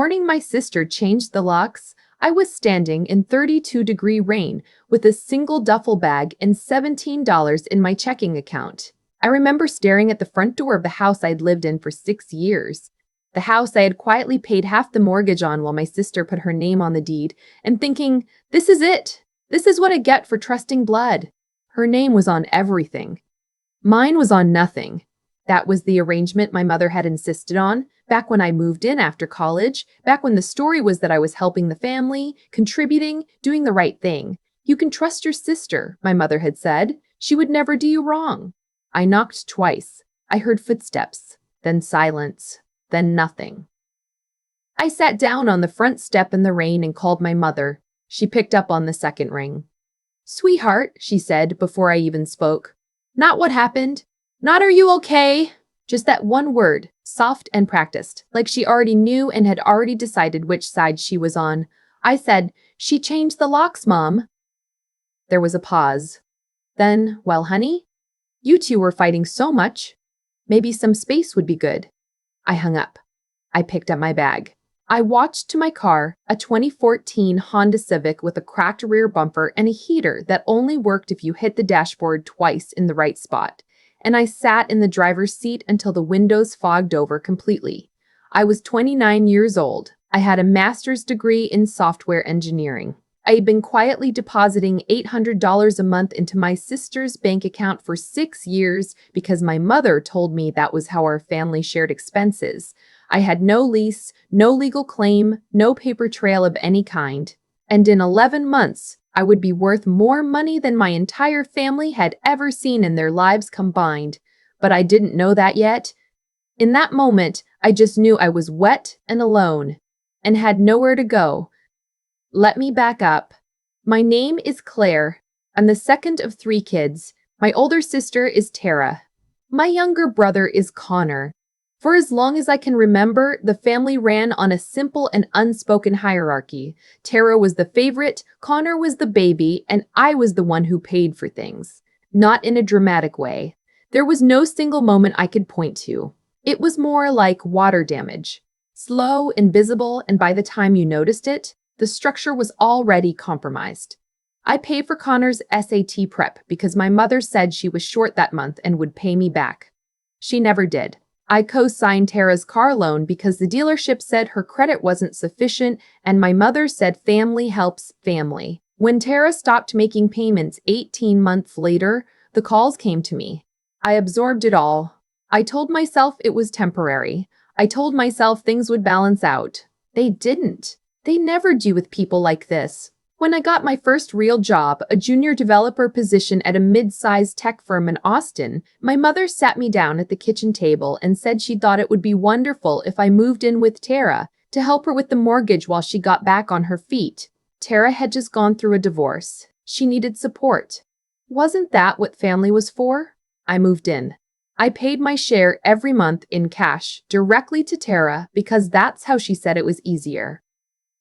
Morning my sister changed the locks, I was standing in 32-degree rain with a single duffel bag and $17 in my checking account. I remember staring at the front door of the house I'd lived in for 6 years. The house I had quietly paid half the mortgage on while my sister put her name on the deed, and thinking, this is it. This is what I get for trusting blood. Her name was on everything. Mine was on nothing. That was the arrangement my mother had insisted on, back when I moved in after college, back when the story was that I was helping the family, contributing, doing the right thing. You can trust your sister, my mother had said. She would never do you wrong. I knocked twice. I heard footsteps, then silence, then nothing. I sat down on the front step in the rain and called my mother. She picked up on the second ring. "Sweetheart," she said before I even spoke. "Not what happened. Not are you okay?" Just that one word, soft and practiced, like she already knew and had already decided which side she was on. I said, "She changed the locks, Mom." There was a pause. Then, "Well, honey, you two were fighting so much. Maybe some space would be good." I hung up. I picked up my bag. I walked to my car, a 2014 Honda Civic with a cracked rear bumper and a heater that only worked if you hit the dashboard twice in the right spot. And I sat in the driver's seat until the windows fogged over completely. I was 29 years old. I had a master's degree in software engineering. I had been quietly depositing $800 a month into my sister's bank account for 6 years because my mother told me that was how our family shared expenses. I had no lease, no legal claim, no paper trail of any kind. And in 11 months, I would be worth more money than my entire family had ever seen in their lives combined. But I didn't know that yet. In that moment, I just knew I was wet and alone and had nowhere to go. Let me back up. My name is Claire. I'm the second of 3 kids. My older sister is Tara. My younger brother is Connor. For as long as I can remember, the family ran on a simple and unspoken hierarchy. Tara was the favorite, Connor was the baby, and I was the one who paid for things. Not in a dramatic way. There was no single moment I could point to. It was more like water damage. Slow, invisible, and by the time you noticed it, the structure was already compromised. I paid for Connor's SAT prep because my mother said she was short that month and would pay me back. She never did. I co-signed Tara's car loan because the dealership said her credit wasn't sufficient, and my mother said family helps family. When Tara stopped making payments 18 months later, the calls came to me. I absorbed it all. I told myself it was temporary. I told myself things would balance out. They didn't. They never do with people like this. When I got my first real job, a junior developer position at a mid-sized tech firm in Austin, my mother sat me down at the kitchen table and said she thought it would be wonderful if I moved in with Tara to help her with the mortgage while she got back on her feet. Tara had just gone through a divorce. She needed support. Wasn't that what family was for? I moved in. I paid my share every month in cash directly to Tara because that's how she said it was easier.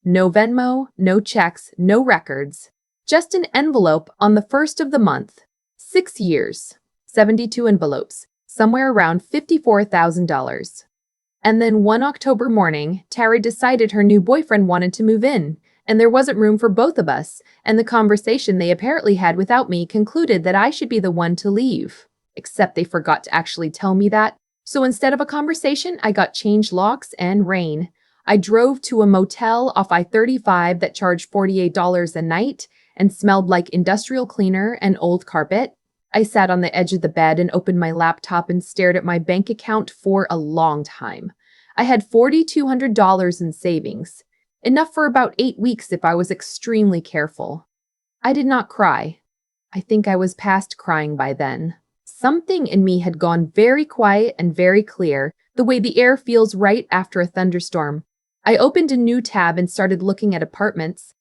No Venmo, no checks, no records. Just an envelope on the first of the month. 6 years. 72 envelopes. Somewhere around $54,000. And then one October morning, Tara decided her new boyfriend wanted to move in, and there wasn't room for both of us, and the conversation they apparently had without me concluded that I should be the one to leave. Except they forgot to actually tell me that. So instead of a conversation, I got changed locks and rain. I drove to a motel off I-35 that charged $48 a night and smelled like industrial cleaner and old carpet. I sat on the edge of the bed and opened my laptop and stared at my bank account for a long time. I had $4,200 in savings, enough for about 8 weeks if I was extremely careful. I did not cry. I think I was past crying by then. Something in me had gone very quiet and very clear, the way the air feels right after a thunderstorm. I opened a new tab and started looking at apartments.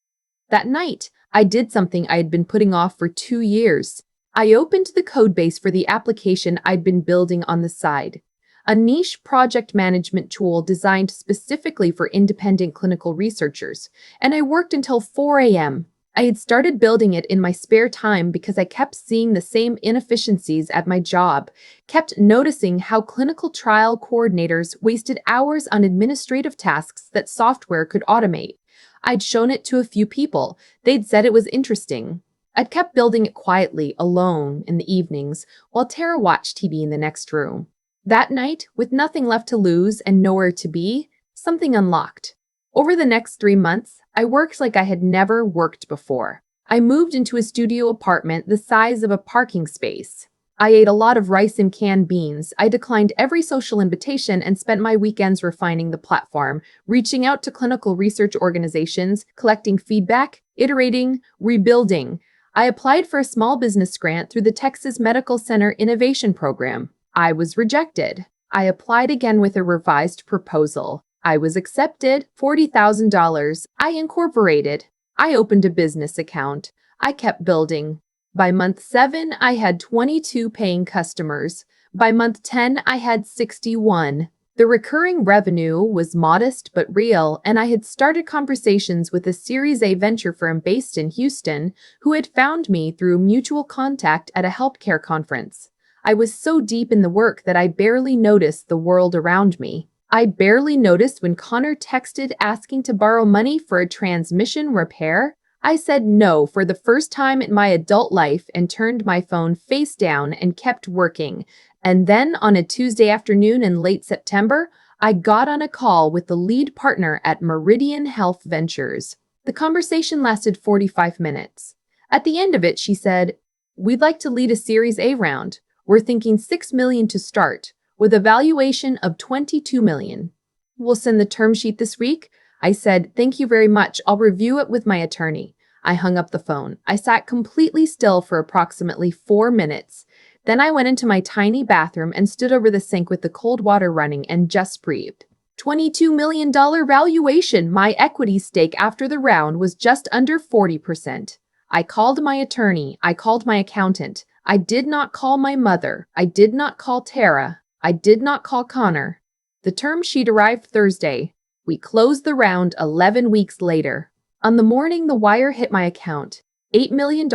That night, I did something I had been putting off for 2 years. I opened the codebase for the application I'd been building on the side, a niche project management tool designed specifically for independent clinical researchers, and I worked until 4 a.m. I had started building it in my spare time because I kept seeing the same inefficiencies at my job, kept noticing how clinical trial coordinators wasted hours on administrative tasks that software could automate. I'd shown it to a few people. They'd said it was interesting. I'd kept building it quietly, alone, in the evenings, while Tara watched TV in the next room. That night, with nothing left to lose and nowhere to be, something unlocked. Over the next 3 months, I worked like I had never worked before. I moved into a studio apartment the size of a parking space. I ate a lot of rice and canned beans. I declined every social invitation and spent my weekends refining the platform, reaching out to clinical research organizations, collecting feedback, iterating, rebuilding. I applied for a small business grant through the Texas Medical Center Innovation Program. I was rejected. I applied again with a revised proposal. I was accepted, $40,000. I incorporated. I opened a business account. I kept building. By month 7, I had 22 paying customers. By month 10, I had 61. The recurring revenue was modest but real, and I had started conversations with a Series A venture firm based in Houston who had found me through mutual contact at a healthcare conference. I was so deep in the work that I barely noticed the world around me. I barely noticed when Connor texted asking to borrow money for a transmission repair. I said no for the first time in my adult life and turned my phone face down and kept working. And then on a Tuesday afternoon in late September, I got on a call with the lead partner at Meridian Health Ventures. The conversation lasted 45 minutes. At the end of it, she said, "We'd like to lead a Series A round. We're thinking $6 million to start, with a valuation of $22 million. We'll send the term sheet this week." I said, "Thank you very much. I'll review it with my attorney." I hung up the phone. I sat completely still for approximately 4 minutes. Then I went into my tiny bathroom and stood over the sink with the cold water running and just breathed. $22 million valuation. My equity stake after the round was just under 40%. I called my attorney. I called my accountant. I did not call my mother. I did not call Tara. I did not call Connor. The term sheet arrived Thursday. We closed the round 11 weeks later. On the morning the wire hit my account, $8 million,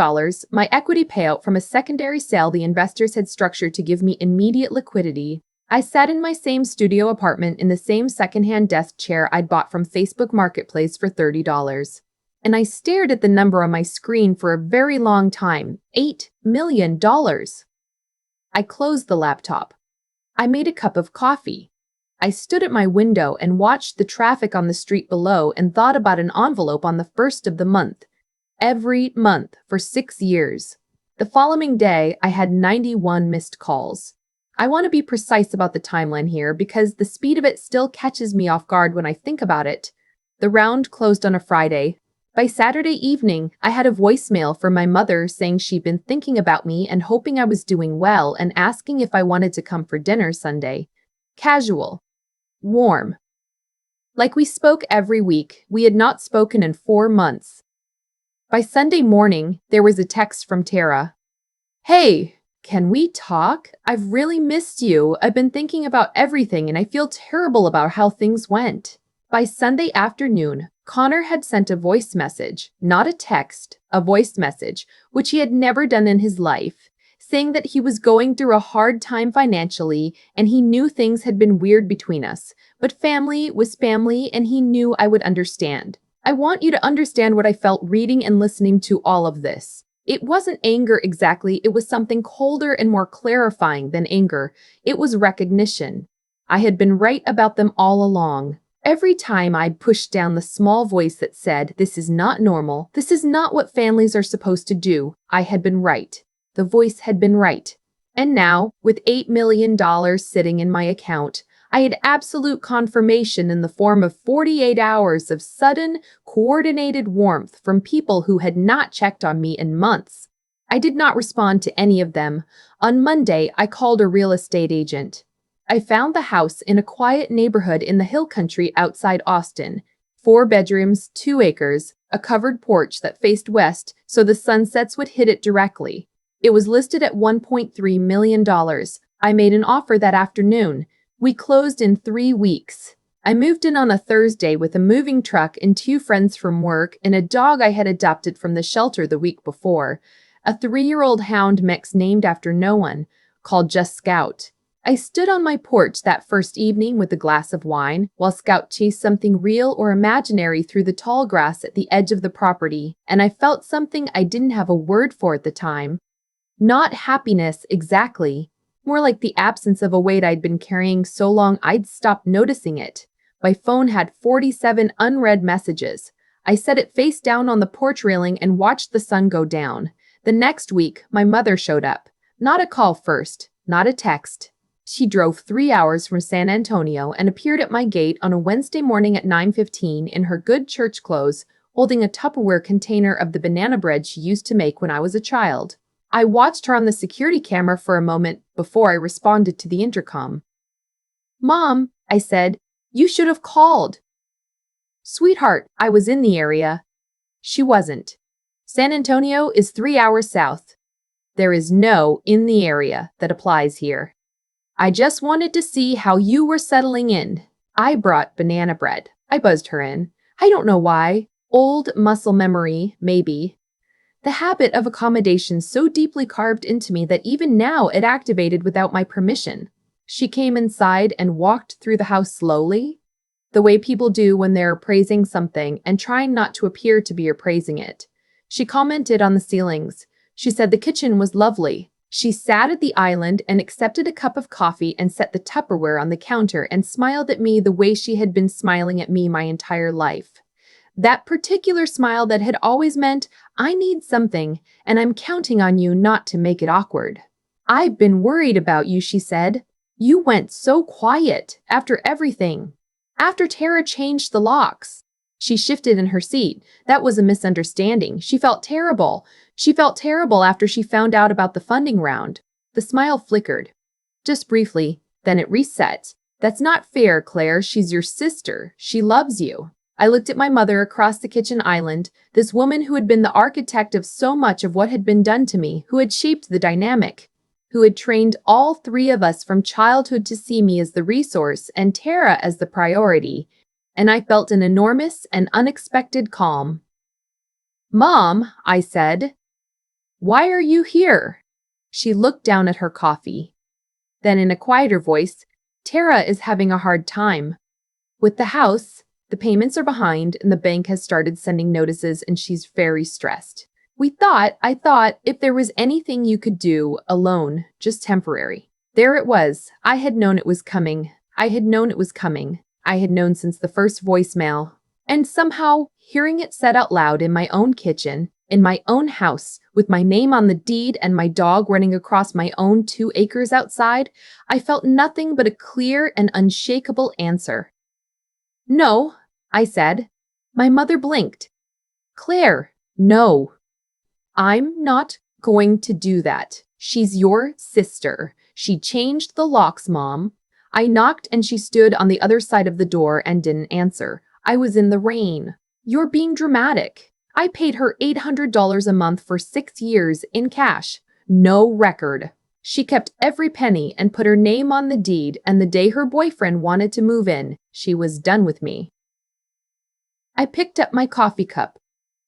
my equity payout from a secondary sale the investors had structured to give me immediate liquidity. I sat in my same studio apartment in the same secondhand desk chair I'd bought from Facebook Marketplace for $30. And I stared at the number on my screen for a very long time. $8 million. I closed the laptop. I made a cup of coffee. I stood at my window and watched the traffic on the street below and thought about an envelope on the first of the month. Every month for 6 years. The following day, I had 91 missed calls. I want to be precise about the timeline here because the speed of it still catches me off guard when I think about it. The round closed on a Friday. By Saturday evening, I had a voicemail from my mother saying she'd been thinking about me and hoping I was doing well and asking if I wanted to come for dinner Sunday. Casual. Warm. Like we spoke every week, we had not spoken in 4 months. By Sunday morning, there was a text from Tara. "Hey, can we talk? I've really missed you. I've been thinking about everything and I feel terrible about how things went." By Sunday afternoon, Connor had sent a voice message, not a text, a voice message, which he had never done in his life, saying that he was going through a hard time financially and he knew things had been weird between us, but family was family and he knew I would understand. I want you to understand what I felt reading and listening to all of this. It wasn't anger exactly, it was something colder and more clarifying than anger. It was recognition. I had been right about them all along. Every time I'd pushed down the small voice that said, "This is not normal, this is not what families are supposed to do," I had been right. The voice had been right. And now, with $8 million sitting in my account, I had absolute confirmation in the form of 48 hours of sudden, coordinated warmth from people who had not checked on me in months. I did not respond to any of them. On Monday, I called a real estate agent. I found the house in a quiet neighborhood in the hill country outside Austin. 4 bedrooms, 2 acres, a covered porch that faced west so the sunsets would hit it directly. It was listed at $1.3 million. I made an offer that afternoon. We closed in 3 weeks. I moved in on a Thursday with a moving truck and two friends from work and a dog I had adopted from the shelter the week before, a 3-year-old hound mix named after no one, called just Scout. I stood on my porch that first evening with a glass of wine while Scout chased something real or imaginary through the tall grass at the edge of the property, and I felt something I didn't have a word for at the time. Not happiness exactly, more like the absence of a weight I'd been carrying so long I'd stopped noticing it. My phone had 47 unread messages. I set it face down on the porch railing and watched the sun go down. The next week, my mother showed up. Not a call first, not a text. She drove 3 hours from San Antonio and appeared at my gate on a Wednesday morning at 9:15 in her good church clothes, holding a Tupperware container of the banana bread she used to make when I was a child. I watched her on the security camera for a moment before I responded to the intercom. "Mom," I said, "you should have called." "Sweetheart, I was in the area." She wasn't. San Antonio is 3 hours south. There is no "in the area" that applies here. "I just wanted to see how you were settling in." I brought banana bread. I buzzed her in. I don't know why. Old muscle memory, maybe. The habit of accommodation so deeply carved into me that even now it activated without my permission. She came inside and walked through the house slowly, the way people do when they're praising something and trying not to appear to be appraising it. She commented on the ceilings. She said the kitchen was lovely. She sat at the island and accepted a cup of coffee and set the Tupperware on the counter and smiled at me the way she had been smiling at me my entire life. That particular smile that had always meant, I need something, and I'm counting on you not to make it awkward. "I've been worried about you," she said. "You went so quiet after everything. After Tara changed the locks." She shifted in her seat. That was a misunderstanding. She felt terrible. She felt terrible after she found out about the funding round. The smile flickered. Just briefly, then it reset. "That's not fair, Claire. She's your sister. She loves you." I looked at my mother across the kitchen island, this woman who had been the architect of so much of what had been done to me, who had shaped the dynamic, who had trained all three of us from childhood to see me as the resource and Tara as the priority, and I felt an enormous and unexpected calm. "Mom," I said, "why are you here?" She looked down at her coffee. Then in a quieter voice, "Tara is having a hard time. With the house, the payments are behind and the bank has started sending notices and she's very stressed. I thought, if there was anything you could do, alone, just temporary." There it was. I had known it was coming. I had known it was coming. I had known since the first voicemail. And somehow, hearing it said out loud in my own kitchen, in my own house, with my name on the deed and my dog running across my own 2 acres outside, I felt nothing but a clear and unshakable answer. "No," I said. My mother blinked. "Claire, no. I'm not going to do that. She's your sister. She changed the locks, Mom." I knocked and she stood on the other side of the door and didn't answer. I was in the rain. "You're being dramatic." I paid her $800 a month for 6 years in cash. No record. She kept every penny and put her name on the deed, and the day her boyfriend wanted to move in, she was done with me. I picked up my coffee cup.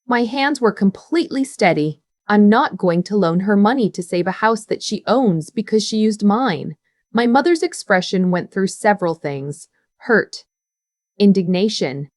My hands were completely steady. I'm not going to loan her money to save a house that she owns because she used mine. My mother's expression went through several things: hurt, indignation,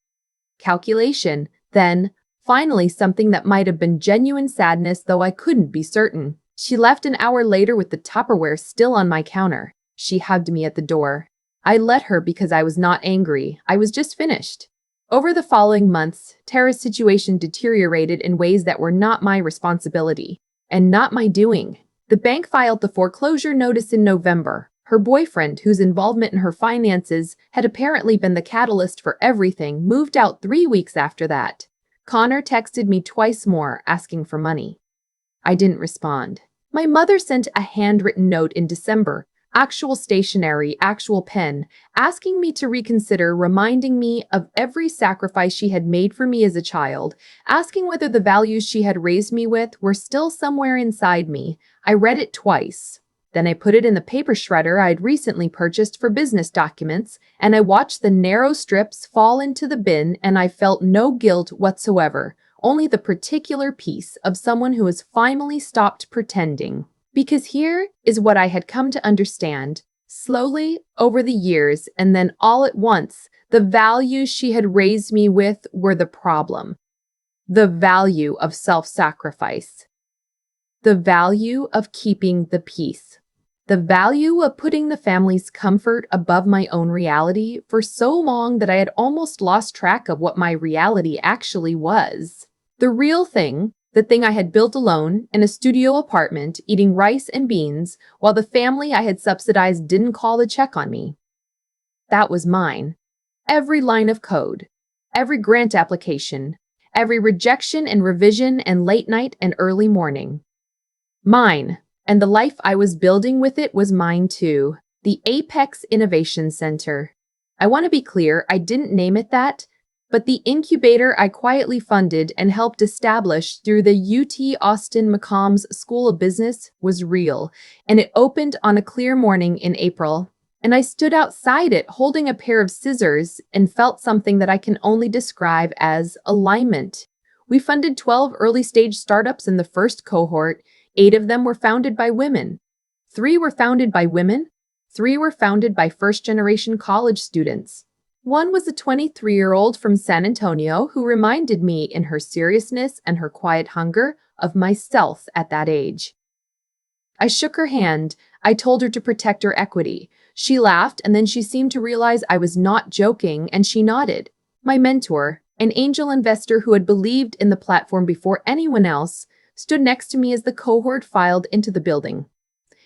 calculation, then, finally, something that might have been genuine sadness, though I couldn't be certain. She left an hour later with the Tupperware still on my counter. She hugged me at the door. I let her because I was not angry. I was just finished. Over the following months, Tara's situation deteriorated in ways that were not my responsibility, and not my doing. The bank filed the foreclosure notice in November. Her boyfriend, whose involvement in her finances had apparently been the catalyst for everything, moved out 3 weeks after that. Connor texted me twice more, asking for money. I didn't respond. My mother sent a handwritten note in December, actual stationery, actual pen, asking me to reconsider, reminding me of every sacrifice she had made for me as a child, asking whether the values she had raised me with were still somewhere inside me. I read it twice. Then I put it in the paper shredder I'd recently purchased for business documents, and I watched the narrow strips fall into the bin, and I felt no guilt whatsoever, only the particular peace of someone who has finally stopped pretending. Because here is what I had come to understand. Slowly, over the years, and then all at once, the values she had raised me with were the problem. The value of self-sacrifice. The value of keeping the peace. The value of putting the family's comfort above my own reality for so long that I had almost lost track of what my reality actually was. The real thing, the thing I had built alone in a studio apartment, eating rice and beans, while the family I had subsidized didn't call the check on me. That was mine. Every line of code, every grant application, every rejection and revision and late night and early morning. Mine, and the life I was building with it was mine too. The Apex Innovation Center. I want to be clear, I didn't name it that, but the incubator I quietly funded and helped establish through the UT Austin McCombs School of Business was real, and it opened on a clear morning in April. And I stood outside it holding a pair of scissors and felt something that I can only describe as alignment. We funded 12 early-stage startups in the first cohort. 8 of them were founded by women. 3 were founded by women. 3 were founded by first-generation college students. One was a 23-year-old from San Antonio who reminded me in her seriousness and her quiet hunger of myself at that age. I shook her hand. I told her to protect her equity. She laughed, and then she seemed to realize I was not joking, and she nodded. My mentor, an angel investor who had believed in the platform before anyone else, stood next to me as the cohort filed into the building.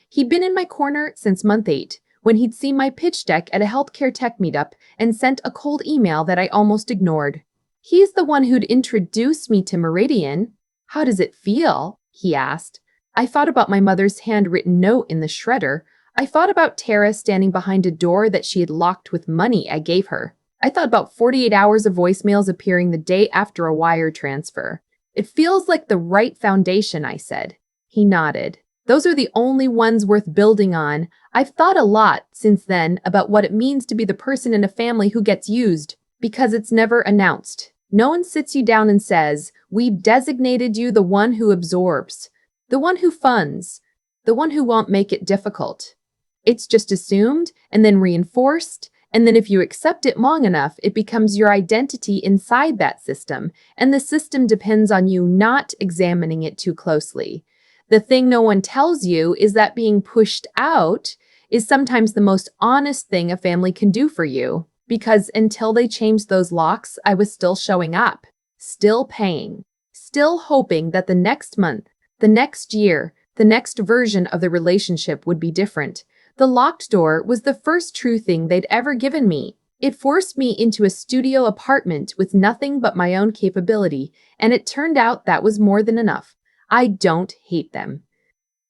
He'd been in my corner since month 8, when he'd seen my pitch deck at a healthcare tech meetup and sent a cold email that I almost ignored. He's the one who'd introduced me to Meridian. How does it feel? He asked. I thought about my mother's handwritten note in the shredder. I thought about Tara standing behind a door that she had locked with money I gave her. I thought about 48 hours of voicemails appearing the day after a wire transfer. It feels like the right foundation, I said. He nodded. Those are the only ones worth building on. I've thought a lot since then about what it means to be the person in a family who gets used, because it's never announced. No one sits you down and says, we've designated you the one who absorbs, the one who funds, the one who won't make it difficult. It's just assumed and then reinforced, and then if you accept it long enough, it becomes your identity inside that system, and the system depends on you not examining it too closely. The thing no one tells you is that being pushed out is sometimes the most honest thing a family can do for you, because until they changed those locks, I was still showing up, still paying, still hoping that the next month, the next year, the next version of the relationship would be different. The locked door was the first true thing they'd ever given me. It forced me into a studio apartment with nothing but my own capability, and it turned out that was more than enough. I don't hate them.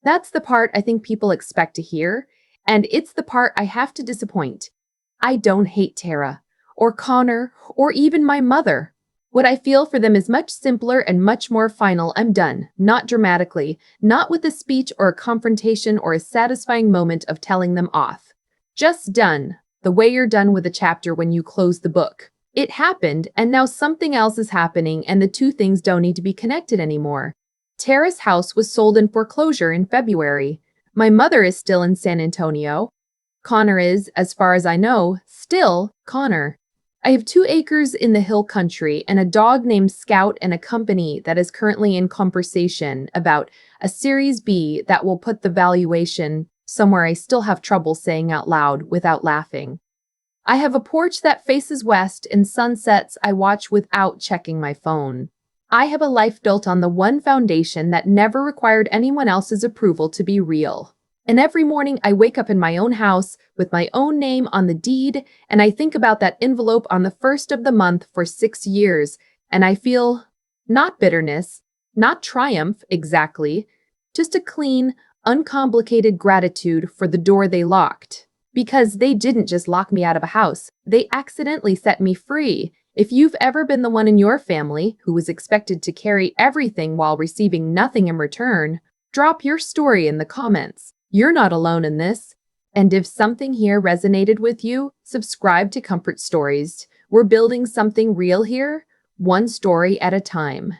That's the part I think people expect to hear, and it's the part I have to disappoint. I don't hate Tara, or Connor, or even my mother. What I feel for them is much simpler and much more final. I'm done, not dramatically, not with a speech or a confrontation or a satisfying moment of telling them off. Just done, the way you're done with a chapter when you close the book. It happened, and now something else is happening, and the two things don't need to be connected anymore. Tara's house was sold in foreclosure in February. My mother is still in San Antonio. Connor is, as far as I know, still Connor. I have 2 acres in the hill country and a dog named Scout and a company that is currently in conversation about a Series B that will put the valuation somewhere I still have trouble saying out loud without laughing. I have a porch that faces west and sunsets I watch without checking my phone. I have a life built on the one foundation that never required anyone else's approval to be real. And every morning I wake up in my own house with my own name on the deed, and I think about that envelope on the first of the month for 6 years, and I feel not bitterness, not triumph exactly, just a clean, uncomplicated gratitude for the door they locked. Because they didn't just lock me out of a house, they accidentally set me free. If you've ever been the one in your family who was expected to carry everything while receiving nothing in return, drop your story in the comments. You're not alone in this. And if something here resonated with you, subscribe to Comfort Stories. We're building something real here, one story at a time.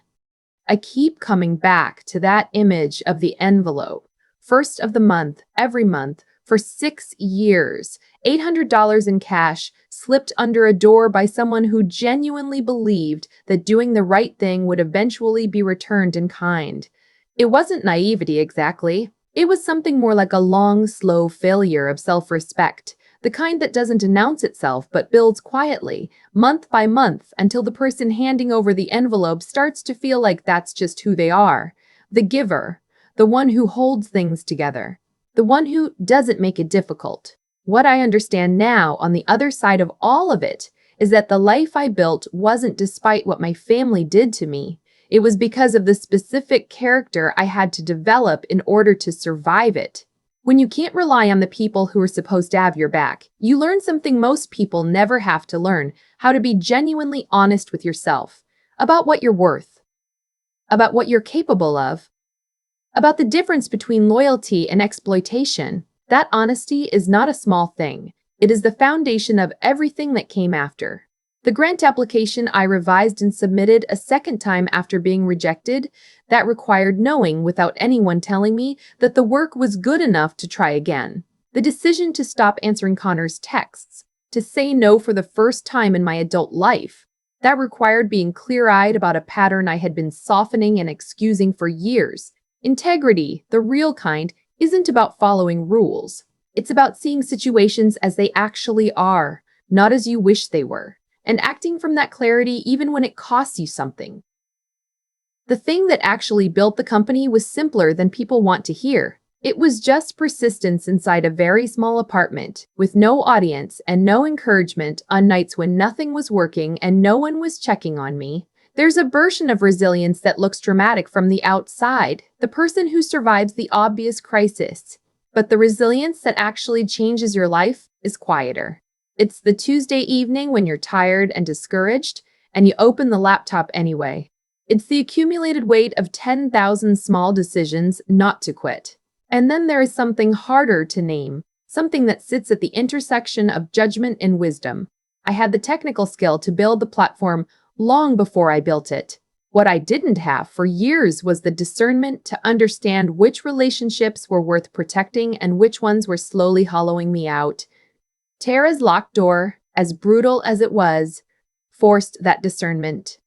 I keep coming back to that image of the envelope. First of the month, every month, for 6 years. $800 in cash slipped under a door by someone who genuinely believed that doing the right thing would eventually be returned in kind. It wasn't naivety exactly. It was something more like a long, slow failure of self-respect, the kind that doesn't announce itself but builds quietly, month by month, until the person handing over the envelope starts to feel like that's just who they are. The giver, the one who holds things together, the one who doesn't make it difficult. What I understand now, on the other side of all of it, is that the life I built wasn't despite what my family did to me. It was because of the specific character I had to develop in order to survive it. When you can't rely on the people who are supposed to have your back, you learn something most people never have to learn: how to be genuinely honest with yourself, about what you're worth, about what you're capable of, about the difference between loyalty and exploitation. That honesty is not a small thing. It is the foundation of everything that came after. The grant application I revised and submitted a second time after being rejected, that required knowing without anyone telling me that the work was good enough to try again. The decision to stop answering Connor's texts, to say no for the first time in my adult life, that required being clear-eyed about a pattern I had been softening and excusing for years. Integrity, the real kind, isn't about following rules. It's about seeing situations as they actually are, not as you wish they were, and acting from that clarity even when it costs you something. The thing that actually built the company was simpler than people want to hear. It was just persistence inside a very small apartment, with no audience and no encouragement on nights when nothing was working and no one was checking on me. There's a version of resilience that looks dramatic from the outside, the person who survives the obvious crisis. But the resilience that actually changes your life is quieter. It's the Tuesday evening when you're tired and discouraged, and you open the laptop anyway. It's the accumulated weight of 10,000 small decisions not to quit. And then there is something harder to name, something that sits at the intersection of judgment and wisdom. I had the technical skill to build the platform long before I built it. What I didn't have for years was the discernment to understand which relationships were worth protecting and which ones were slowly hollowing me out. Tara's locked door, as brutal as it was, forced that discernment.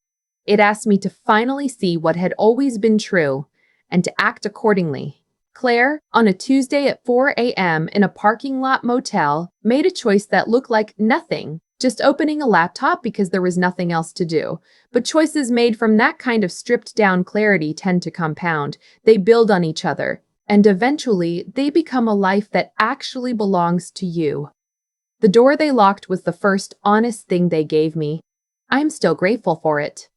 It asked me to finally see what had always been true and to act accordingly. Claire, on a Tuesday at 4 a.m. in a parking lot motel, made a choice that looked like nothing, just opening a laptop because there was nothing else to do. But choices made from that kind of stripped-down clarity tend to compound. They build on each other, and eventually they become a life that actually belongs to you. The door they locked was the first honest thing they gave me. I'm still grateful for it.